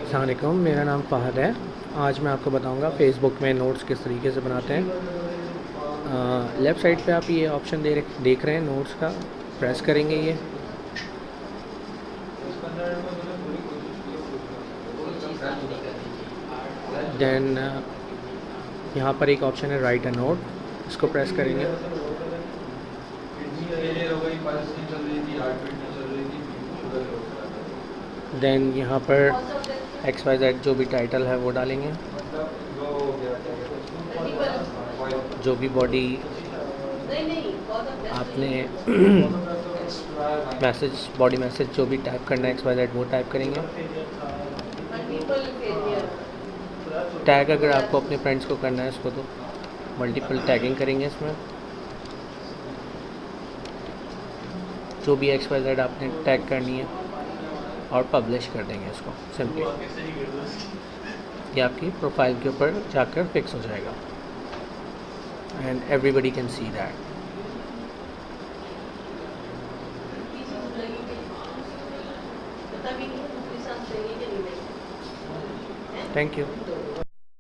अस्सलाम वालेकुम, मेरा नाम फ़हद है। आज मैं आपको बताऊंगा फ़ेसबुक में नोट्स किस तरीके से बनाते हैं। लेफ़्ट साइड पे आप ये ऑप्शन देख रहे हैं नोट्स का, प्रेस करेंगे ये। देन यहाँ पर एक ऑप्शन है राइट अ नोट, इसको प्रेस करेंगे। देन यहाँ पर XYZ जो भी टाइटल है वो डालेंगे, जो भी बॉडी आपने बॉडी मैसेज जो भी टाइप करना है XYZ वो टाइप करेंगे। टैग अगर आपको अपने फ्रेंड्स को करना है इसको तो मल्टीपल टैगिंग करेंगे इसमें। जो भी XYZ आपने टैग करनी है और पब्लिश कर देंगे इसको सिंपली। ये आपकी प्रोफाइल के ऊपर जाकर फिक्स हो जाएगा and everybody can see that. Thank you.